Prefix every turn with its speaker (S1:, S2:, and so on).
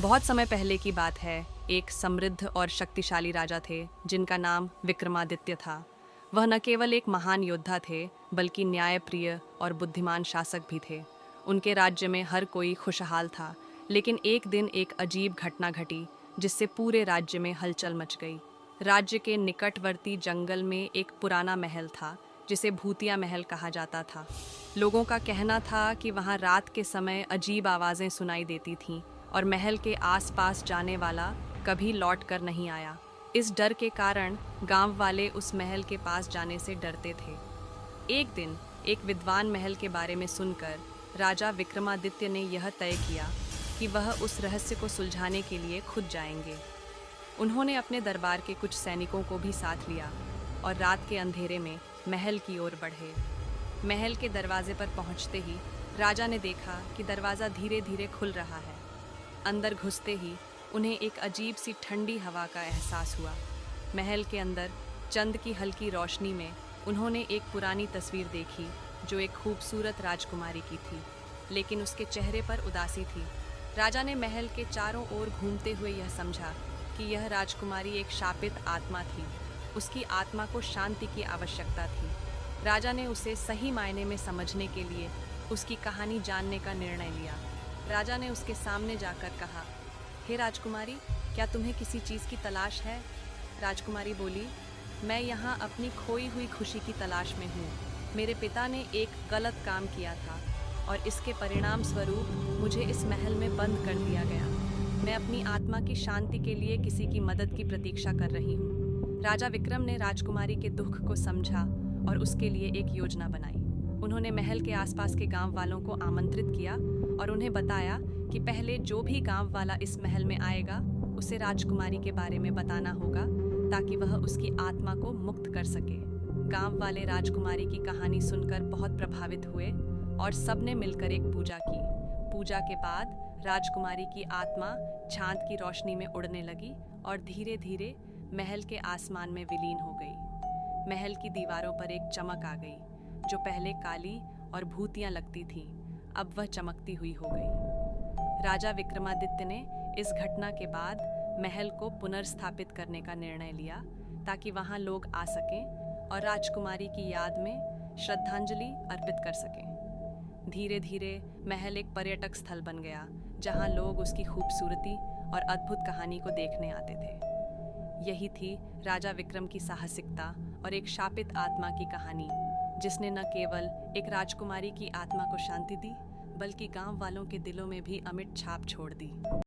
S1: बहुत समय पहले की बात है। एक समृद्ध और शक्तिशाली राजा थे जिनका नाम विक्रमादित्य था। वह न केवल एक महान योद्धा थे बल्कि न्यायप्रिय और बुद्धिमान शासक भी थे। उनके राज्य में हर कोई खुशहाल था, लेकिन एक दिन एक अजीब घटना घटी जिससे पूरे राज्य में हलचल मच गई। राज्य के निकटवर्ती जंगल में एक पुराना महल था जिसे भूतिया महल कहा जाता था। लोगों का कहना था कि वहाँ रात के समय अजीब आवाज़ें सुनाई देती थीं और महल के आसपास जाने वाला कभी लौट कर नहीं आया। इस डर के कारण गांव वाले उस महल के पास जाने से डरते थे। एक दिन एक विद्वान महल के बारे में सुनकर राजा विक्रमादित्य ने यह तय किया कि वह उस रहस्य को सुलझाने के लिए खुद जाएंगे। उन्होंने अपने दरबार के कुछ सैनिकों को भी साथ लिया और रात के अंधेरे में महल की ओर बढ़े। महल के दरवाजे पर पहुंचते ही राजा ने देखा कि दरवाज़ा धीरे धीरे खुल रहा है। अंदर घुसते ही उन्हें एक अजीब सी ठंडी हवा का एहसास हुआ। महल के अंदर चंद की हल्की रोशनी में उन्होंने एक पुरानी तस्वीर देखी जो एक खूबसूरत राजकुमारी की थी, लेकिन उसके चेहरे पर उदासी थी। राजा ने महल के चारों ओर घूमते हुए यह समझा कि यह राजकुमारी एक शापित आत्मा थी। उसकी आत्मा को शांति की आवश्यकता थी। राजा ने उसे सही मायने में समझने के लिए उसकी कहानी जानने का निर्णय लिया। राजा ने उसके सामने जाकर कहा, हे राजकुमारी, क्या तुम्हें किसी चीज़ की तलाश है? राजकुमारी बोली, मैं यहाँ अपनी खोई हुई खुशी की तलाश में हूँ। मेरे पिता ने एक गलत काम किया था और इसके परिणाम स्वरूप मुझे इस महल में बंद कर दिया गया। मैं अपनी आत्मा की शांति के लिए किसी की मदद की प्रतीक्षा कर रही हूँ। राजा विक्रम ने राजकुमारी के दुख को समझा और उसके लिए एक योजना बनाई। उन्होंने महल के आसपास के गांव वालों को आमंत्रित किया और उन्हें बताया कि पहले जो भी गांव वाला इस महल में आएगा उसे राजकुमारी के बारे में बताना होगा ताकि वह उसकी आत्मा को मुक्त कर सके। गांव वाले राजकुमारी की कहानी सुनकर बहुत प्रभावित हुए और सबने मिलकर एक पूजा की। पूजा के बाद राजकुमारी की आत्मा चांद की रोशनी में उड़ने लगी और धीरे धीरे महल के आसमान में विलीन हो गई। महल की दीवारों पर एक चमक आ गई जो पहले काली और भूतियां लगती थीं, अब वह चमकती हुई हो गई। राजा विक्रमादित्य ने इस घटना के बाद महल को पुनर्स्थापित करने का निर्णय लिया ताकि वहां लोग आ सकें और राजकुमारी की याद में श्रद्धांजलि अर्पित कर सकें। धीरे धीरे महल एक पर्यटक स्थल बन गया जहां लोग उसकी खूबसूरती और अद्भुत कहानी को देखने आते थे। यही थी राजा विक्रम की साहसिकता और एक शापित आत्मा की कहानी, जिसने न केवल एक राजकुमारी की आत्मा को शांति दी बल्कि गांव वालों के दिलों में भी अमिट छाप छोड़ दी।